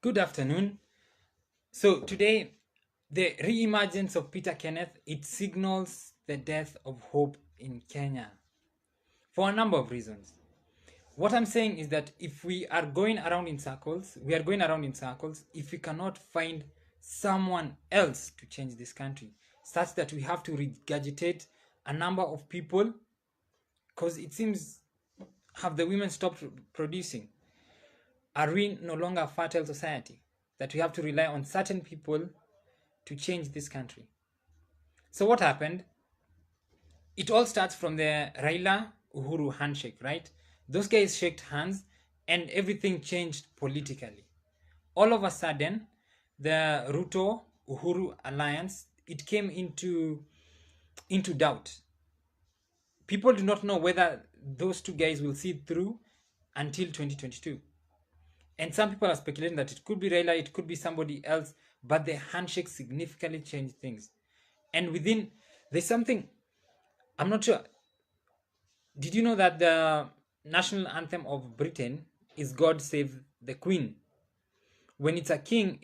Good afternoon. So today, the re-emergence of Peter Kenneth, it signals the death of hope in Kenya for a number of reasons. What I'm saying is that if we are going around in circles, if we cannot find someone else to change this country, such that we have to regurgitate a number of people, because it seems, have the women stopped producing? Are we no longer a fertile society that we have to rely on certain people to change this country? So what happened? It all starts from the Raila Uhuru handshake, right? Those guys shook hands and everything changed politically. All of a sudden, the Ruto Uhuru alliance, it came into doubt. People do not know whether those two guys will see it through until 2022. And some people are speculating that it could be Raila, it could be somebody else, but the handshake significantly changed things. And within, there's something, I'm not sure. Did you know that the national anthem of Britain is God Save the Queen? When it's a king,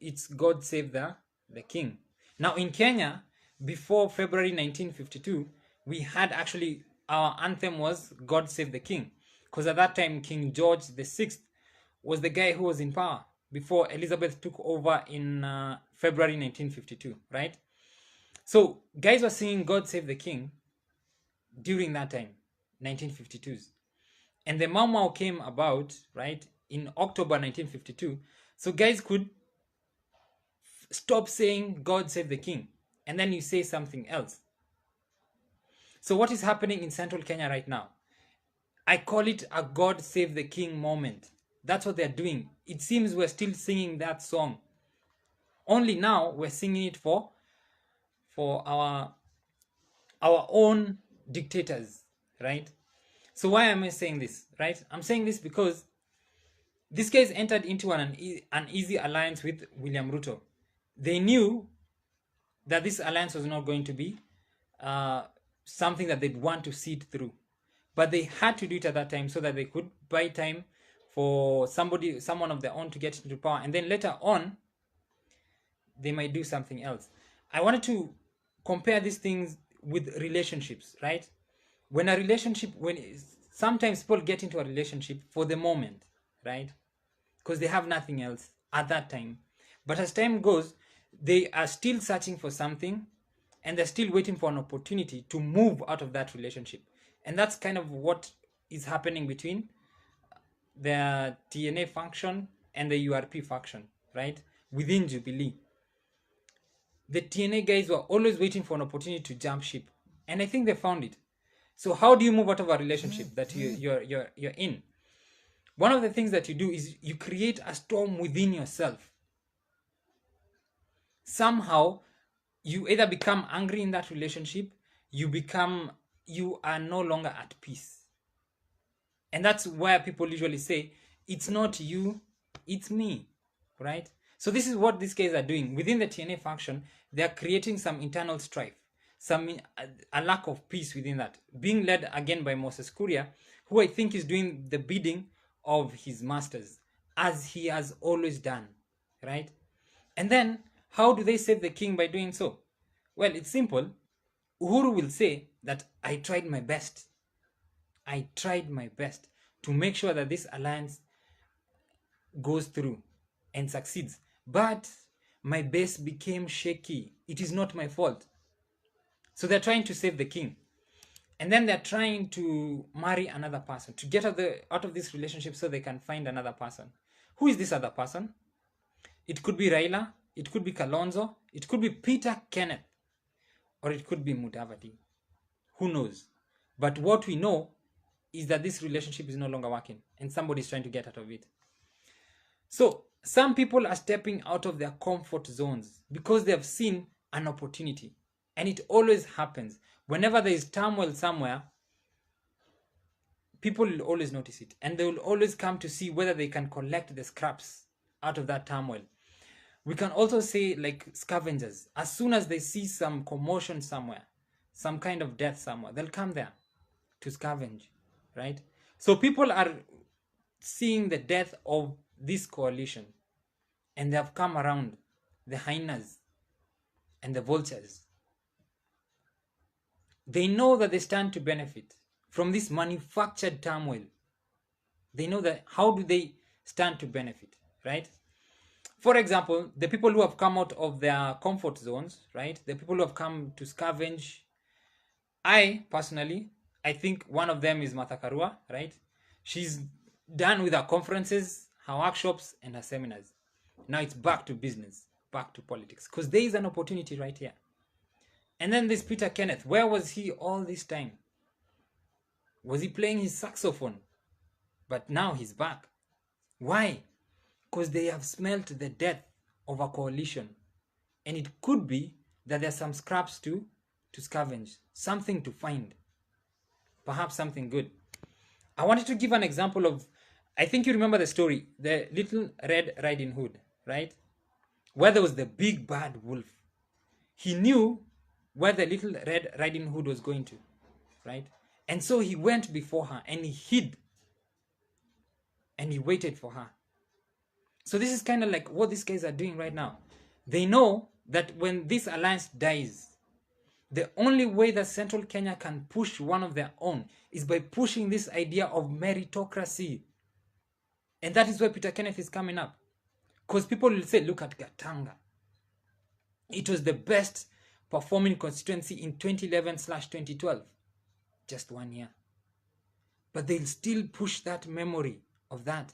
it's God Save the King. Now in Kenya, before February 1952, we had actually, our anthem was God Save the King. Because at that time, King George VI was the guy who was in power before Elizabeth took over in February 1952, right? So guys were singing God Save the King during that time, 1952s. And the Mau Mau came about, right, in October 1952. So guys could stop saying God Save the King and then you say something else. So what is happening in central Kenya right now? I call it a God Save the King moment. That's what they're doing. It seems we're still singing that song. Only now we're singing it for our own dictators, right? So why am I saying this, right? I'm saying this because these guys entered into an easy alliance with William Ruto. They knew that this alliance was not going to be something that they'd want to see it through. But they had to do it at that time so that they could buy time for someone of their own to get into power. And then later on, they might do something else. I wanted to compare these things with relationships, right? Sometimes people get into a relationship for the moment, right? Because they have nothing else at that time. But as time goes, they are still searching for something and they're still waiting for an opportunity to move out of that relationship. And that's kind of what is happening between the TNA faction and the URP faction, right? Within Jubilee. The TNA guys were always waiting for an opportunity to jump ship. And I think they found it. So how do you move out of a relationship that you're in? One of the things that you do is you create a storm within yourself. Somehow, you either become angry in that relationship, you are no longer at peace. And that's where people usually say, it's not you, it's me, right? So this is what these guys are doing. Within the TNA faction, they are creating some internal strife, a lack of peace within that, being led again by Moses Kuria, who I think is doing the bidding of his masters, as he has always done, right? And then, how do they save the king by doing so? Well, it's simple. Uhuru will say that I tried my best. I tried my best to make sure that this alliance goes through and succeeds. But my base became shaky. It is not my fault. So they're trying to save the king. And then they're trying to marry another person, to get out of this relationship so they can find another person. Who is this other person? It could be Raila, it could be Kalonzo, it could be Peter Kenneth, or it could be Mudavadi. Who knows? But what we know is that this relationship is no longer working and somebody's trying to get out of it. So some people are stepping out of their comfort zones because they have seen an opportunity. And it always happens. Whenever there is turmoil somewhere, people will always notice it. And they will always come to see whether they can collect the scraps out of that turmoil. We can also say like scavengers. As soon as they see some commotion somewhere, some kind of death somewhere, they'll come there to scavenge, right? So people are seeing the death of this coalition. and they have come around the hyenas and the vultures. They know that they stand to benefit from this manufactured turmoil. They know that how do they stand to benefit, right? For example, the people who have come out of their comfort zones, right? The people who have come to scavenge. I personally, I think one of them is Martha Karua, right? She's done with her conferences, her workshops, and her seminars. Now it's back to business, back to politics, because there is an opportunity right here. And then this Peter Kenneth, where was he all this time? Was he playing his saxophone? But now he's back. Why? Because they have smelt the death of a coalition. And it could be that there's some scraps to scavenge, something to find, perhaps something good. I wanted to give an example of, I think you remember the story, the Little Red Riding Hood, right? Where there was the big bad wolf. He knew where the Little Red Riding Hood was going to, right? And so he went before her and he hid and he waited for her. So this is kind of like what these guys are doing right now. They know that when this alliance dies, the only way that Central Kenya can push one of their own is by pushing this idea of meritocracy. And that is why Peter Kenneth is coming up. Because people will say, look at Gatanga. It was the best performing constituency in 2011/2012. Just 1 year. But they'll still push that memory of that.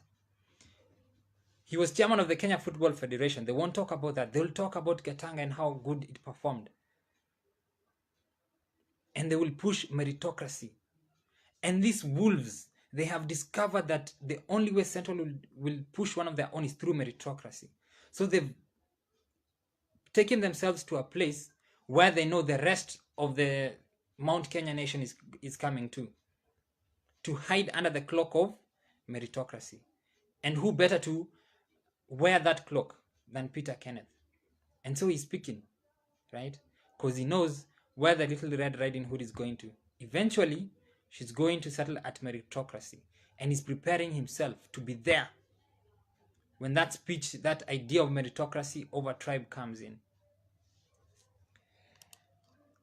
He was chairman of the Kenya Football Federation. They won't talk about that. They'll talk about Gatanga and how good it performed. And they will push meritocracy. And these wolves, they have discovered that the only way Central will push one of their own is through meritocracy. So they've taken themselves to a place where they know the rest of the Mount Kenya nation is coming to hide under the cloak of meritocracy. And who better to wear that cloak than Peter Kenneth? And so he's speaking, right? Because he knows where the Little Red Riding Hood is going to. Eventually, she's going to settle at meritocracy. And he's preparing himself to be there when that speech, that idea of meritocracy over tribe comes in.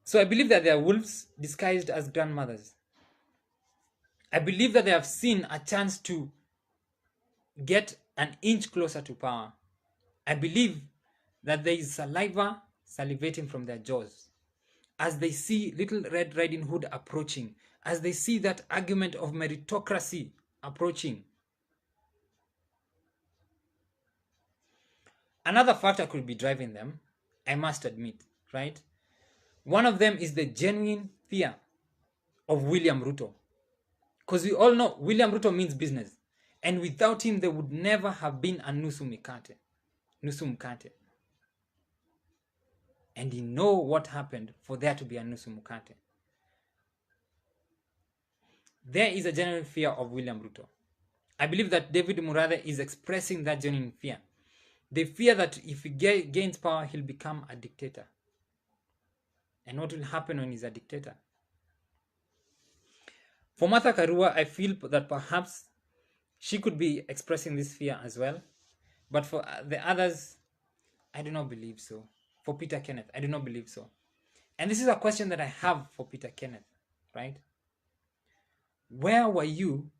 So I believe that they are wolves disguised as grandmothers. I believe that they have seen a chance to get an inch closer to power. I believe that there is saliva salivating from their jaws as they see Little Red Riding Hood approaching, as they see that argument of meritocracy approaching. Another factor could be driving them, I must admit, right? One of them is the genuine fear of William Ruto. Because we all know William Ruto means business. And without him, there would never have been a Nusu Mkate. And you know what happened for there to be a Nusu Mkate. There is a genuine fear of William Ruto. I believe that David Murathe is expressing that genuine fear. They fear that if he gains power, he'll become a dictator. And what will happen when he's a dictator? For Martha Karua, I feel that perhaps she could be expressing this fear as well. But for the others, I do not believe so. For Peter Kenneth, I do not believe so. And this is a question that I have for Peter Kenneth, right? Where were you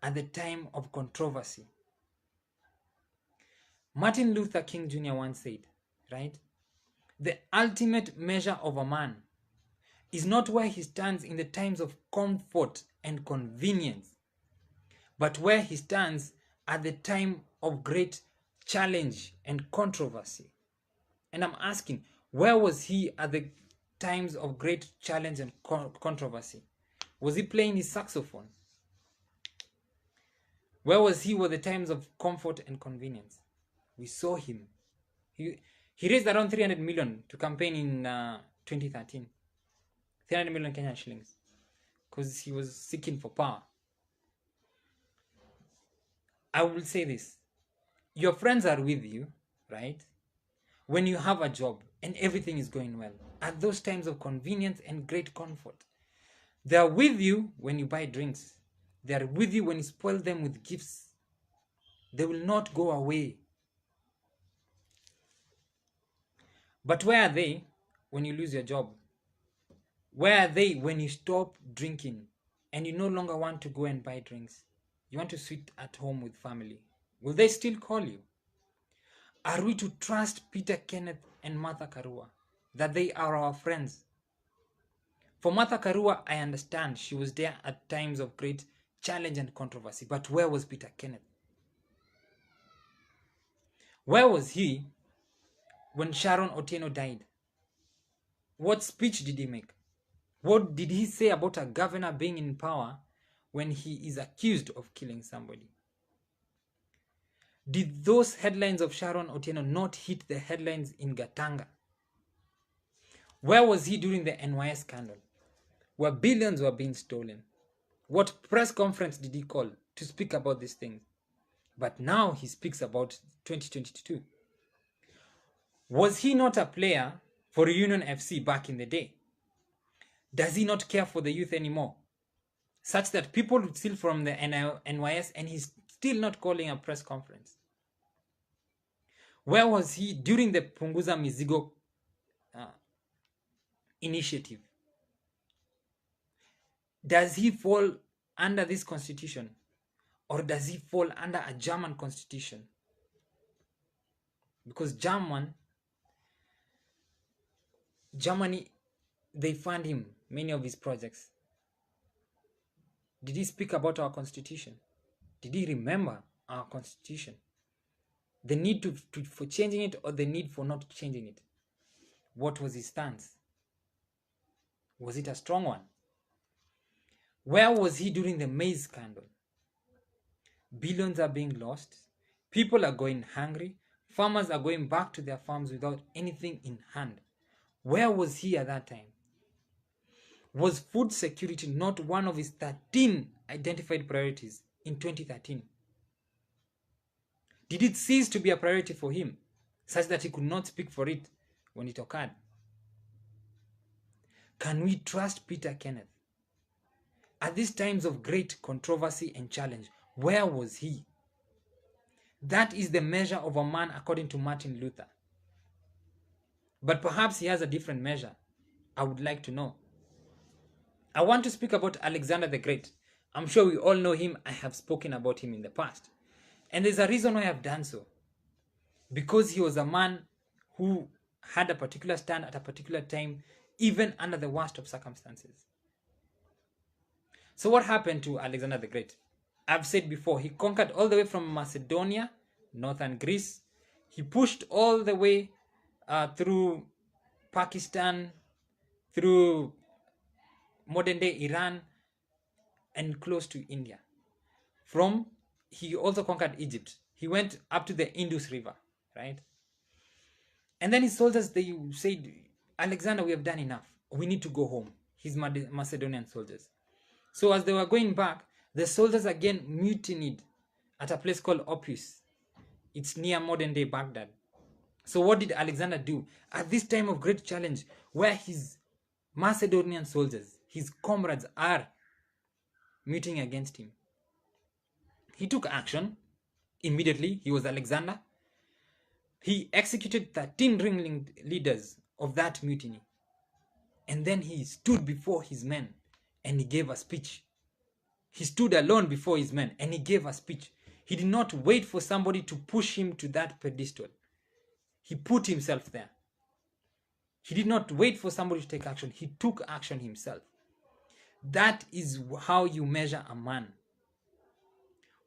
at the time of controversy? Martin Luther King Jr. once said, right? The ultimate measure of a man is not where he stands in the times of comfort and convenience, but where he stands at the time of great challenge and controversy. And I'm asking, where was he at the times of great challenge and controversy? Was he playing his saxophone? Where was he at the times of comfort and convenience? We saw him. He raised around 300 million to campaign in 2013. 300 million Kenyan shillings. Because he was seeking for power. I will say this. Your friends are with you, right? When you have a job and everything is going well. At those times of convenience and great comfort. They are with you when you buy drinks. They are with you when you spoil them with gifts. They will not go away. But where are they when you lose your job? Where are they when you stop drinking and you no longer want to go and buy drinks? You want to sit at home with family. Will they still call you? Are we to trust Peter, Kenneth, and Martha Karua that they are our friends? For Martha Karua, I understand she was there at times of great challenge and controversy. But where was Peter Kenneth? Where was he when Sharon Otieno died? What speech did he make? What did he say about a governor being in power when he is accused of killing somebody? Did those headlines of Sharon Otieno not hit the headlines in Gatanga? Where was he during the NYS scandal, where billions were being stolen? What press conference did he call to speak about these things? But now he speaks about 2022. Was he not a player for Union FC back in the day? Does he not care for the youth anymore? Such that people would steal from the NYS and he's still not calling a press conference. Where was he during the Punguza Mizigo initiative? Does he fall under this constitution, or does he fall under a German constitution? Because Germany, they fund him many of his projects. Did he speak about our constitution? Did he remember our constitution? The need for changing it, or the need for not changing it? What was his stance? Was it a strong one? Where was he during the maize scandal? Billions are being lost. People are going hungry. Farmers are going back to their farms without anything in hand. Where was he at that time? Was food security not one of his 13 identified priorities in 2013? Did it cease to be a priority for him, such that he could not speak for it when it occurred? Can we trust Peter Kenneth? At these times of great controversy and challenge, where was he? That is the measure of a man according to Martin Luther. But perhaps he has a different measure. I would like to know. I want to speak about Alexander the Great. I'm sure we all know him. I have spoken about him in the past. And there's a reason why I have done so. Because he was a man who had a particular stand at a particular time, even under the worst of circumstances. So what happened to Alexander the Great? I've said before, he conquered all the way from Macedonia, northern Greece. He pushed all the way through Pakistan, through modern day Iran, and close to India. He also conquered Egypt. He went up to the Indus River, right? And then his soldiers, they said, Alexander, we have done enough. We need to go home. His Macedonian soldiers. So as they were going back, the soldiers again mutinied at a place called Opus. It's near modern day Baghdad. So what did Alexander do? At this time of great challenge, where his Macedonian soldiers, his comrades, are mutiny against him, he took action immediately. He was Alexander. He executed 13 ring leaders of that mutiny. And then he stood before his men and he gave a speech. He stood alone before his men and he gave a speech. He did not wait for somebody to push him to that pedestal. He put himself there. He did not wait for somebody to take action. He took action himself. That is how you measure a man.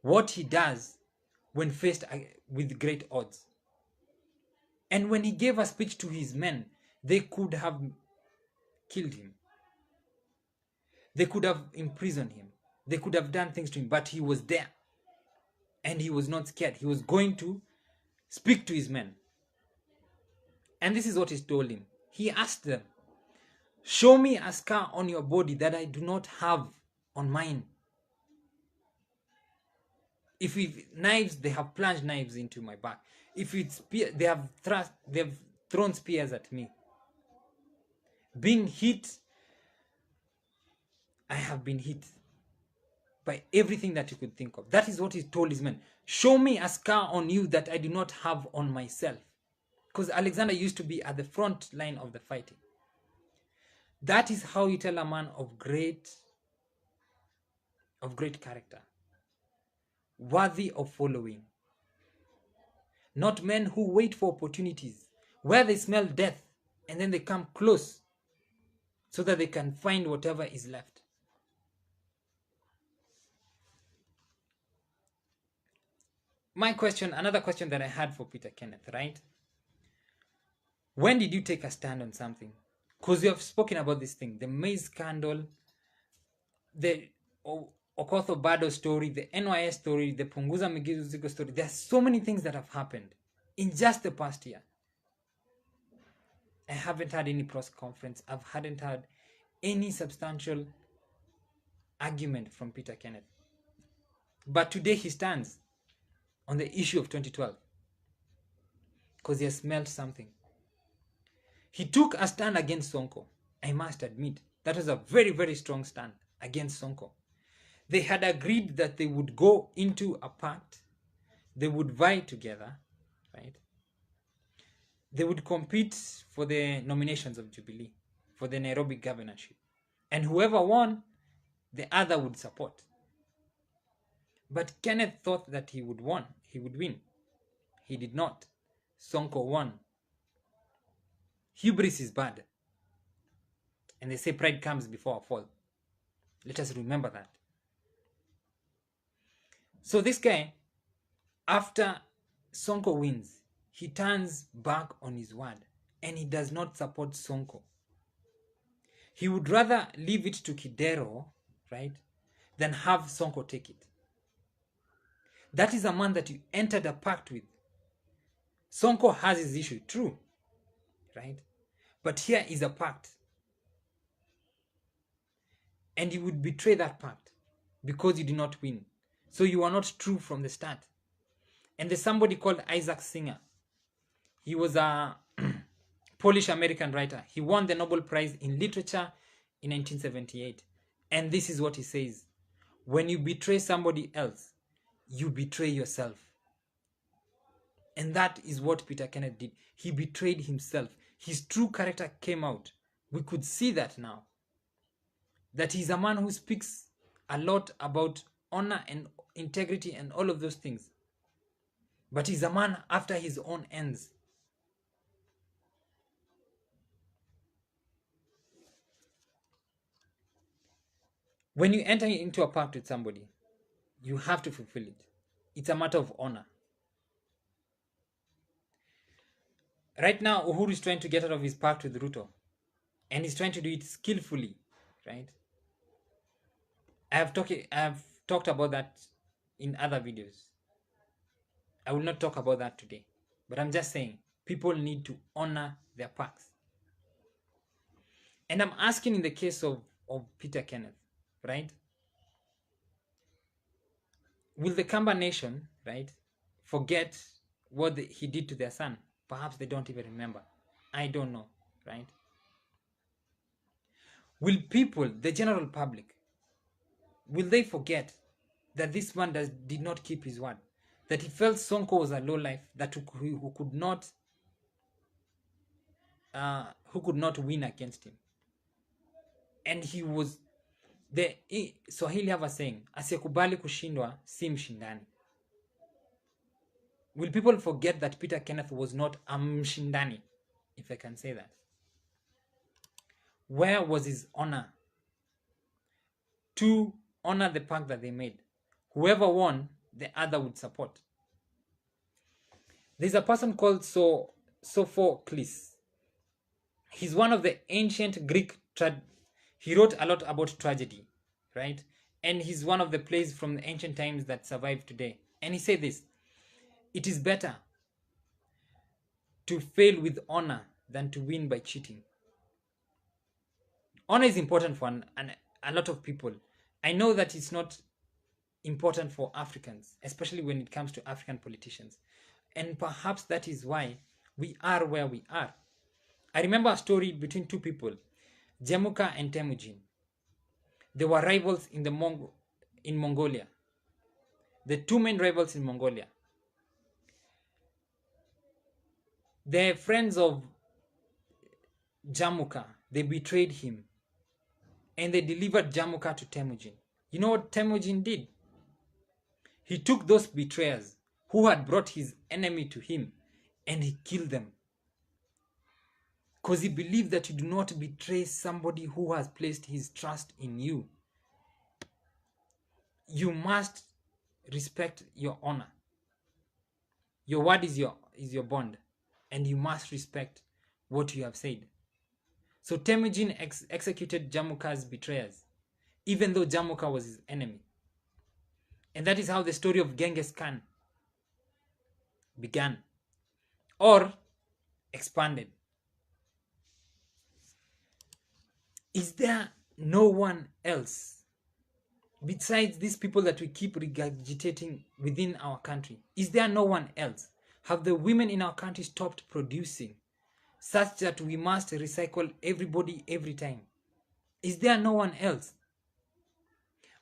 What he does when faced with great odds. And when he gave a speech to his men, they could have killed him. They could have imprisoned him. They could have done things to him, but he was there. And he was not scared. He was going to speak to his men. And this is what he told him. He asked them, show me a scar on your body that I do not have on mine. If it's knives, they have plunged knives into my back. If it's spear, they have thrown spears at me. Being hit, I have been hit by everything that you could think of. That is what he told his men. Show me a scar on you that I do not have on myself. because Alexander used to be at the front line of the fighting. That is how you tell a man of great character, worthy of following. Not men who wait for opportunities, where they smell death and then they come close so that they can find whatever is left. My question, another question that I had for Peter Kenneth, right? When did you take a stand on something? Because you have spoken about this thing, the maize scandal, the Okoth Bado story, the NYS story, the Punguza Migizuzigo story. There are so many things that have happened in just the past year. I haven't had any press conference. I hadn't had any substantial argument from Peter Kenneth. But today he stands on the issue of 2012 because he has smelled something. He took a stand against Sonko. I must admit, that was a very, very strong stand against Sonko. They had agreed that they would go into a pact. They would vie together, right? They would compete for the nominations of Jubilee, for the Nairobi governorship. And whoever won, the other would support. But Kenneth thought that he would win. He did not. Sonko won. Hubris is bad. And they say pride comes before a fall. Let us remember that. So this guy, after Sonko wins, he turns back on his word and he does not support Sonko. He would rather leave it to Kidero, right, than have Sonko take it. That is a man that you entered a pact with. Sonko has his issue, true, right? But here is a pact. And you would betray that pact because you did not win. So you are not true from the start. And there's somebody called Isaac Singer. He was a Polish-American writer. He won the Nobel Prize in Literature in 1978. And this is what he says. When you betray somebody else, you betray yourself. And that is what Peter Kenneth did. He betrayed himself. His true character came out. We could see that now. That he's a man who speaks a lot about honor and integrity and all of those things. But he's a man after his own ends. When you enter into a pact with somebody, you have to fulfill it. It's a matter of honor. Right now, Uhuru is trying to get out of his pact with Ruto. And he's trying to do it skillfully, right? I have talked about that in other videos. I will not talk about that today. But I'm just saying, people need to honor their pacts. And I'm asking in the case of Peter Kenneth, right? Will the Kamba nation, right, forget what he did to their son? Perhaps they don't even remember. I don't know, right? Will people, the general public, will they forget that this man did not keep his word? That he felt Sonko was a lowlife, that who could not win against him. And he was the Swahili have a saying, asiyekubali kushindwa si mshindani. Will people forget that Peter Kenneth was not a mshindani, if I can say that? Where was his honor to honor the pact that they made? Whoever won, the other would support. There's a person called Sophocles. He's one of the ancient Greek he wrote a lot about tragedy, right? And he's one of the plays from the ancient times that survive today. And he said this: it is better to fail with honor than to win by cheating. Honor is important for a lot of people. I know that it's not important for Africans, especially when it comes to African politicians. And perhaps that is why we are where we are. I remember a story between two people, Jemuka and Temujin. They were rivals in Mongolia. The two main rivals in Mongolia. The friends of Jamuka, they betrayed him and they delivered Jamuka to Temujin. You know what Temujin did? He took those betrayers who had brought his enemy to him and he killed them. Because he believed that you do not betray somebody who has placed his trust in you. You must respect your honor. Your word is your bond, and you must respect what you have said. So Temujin executed Jamuka's betrayers, even though Jamuka was his enemy. And that is how the story of Genghis Khan began, or expanded. Is there no one else besides these people that we keep regurgitating within our country? Is there no one else? Have the women in our country stopped producing such that we must recycle everybody every time? Is there no one else?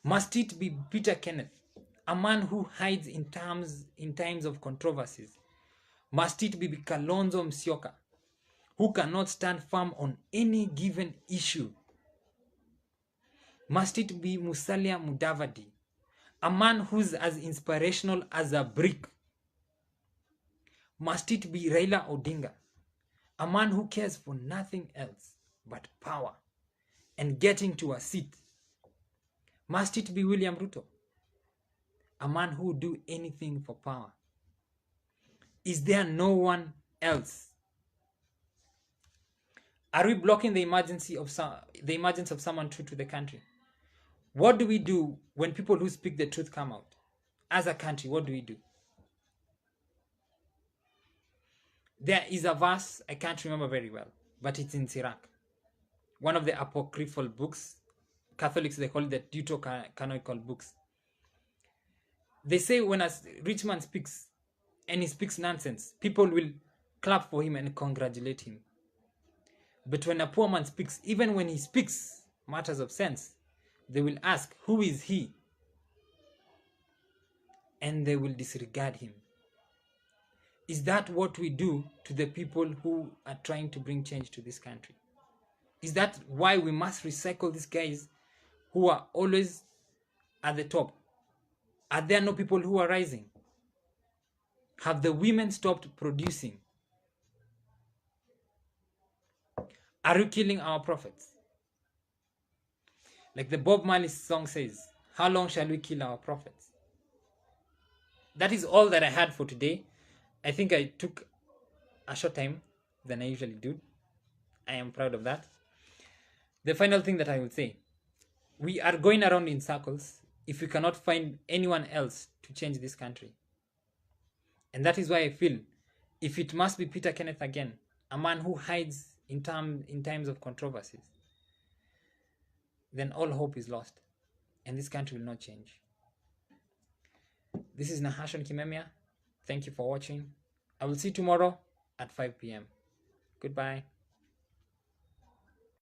Must it be Peter Kenneth, a man who hides in times of controversies? Must it be Kalonzo Musyoka, who cannot stand firm on any given issue? Must it be Musalia Mudavadi, a man who's as inspirational as a brick? Must it be Raila Odinga, a man who cares for nothing else but power and getting to a seat? Must it be William Ruto, a man who would do anything for power? Is there no one else? Are we blocking the emergence of someone true to the country? What do we do when people who speak the truth come out? As a country, what do we do? There is a verse I can't remember very well, but it's in Sirach, one of the apocryphal books. Catholics, they call it the Deuterocanonical books. They say when a rich man speaks and he speaks nonsense, people will clap for him and congratulate him. But when a poor man speaks, even when he speaks matters of sense, they will ask, who is he? And they will disregard him. Is that what we do to the people who are trying to bring change to this country? Is that why we must recycle these guys who are always at the top? Are there no people who are rising? Have the women stopped producing? Are we killing our prophets? Like the Bob Marley song says, how long shall we kill our prophets? That is all that I had for today. I think I took a short time than I usually do. I am proud of that. The final thing that I would say, we are going around in circles if we cannot find anyone else to change this country. And that is why I feel if it must be Peter Kenneth again, a man who hides in times of controversies, then all hope is lost and this country will not change. This is Nahashon Kimemia. Thank you for watching. I will see you tomorrow at 5 p.m. Goodbye.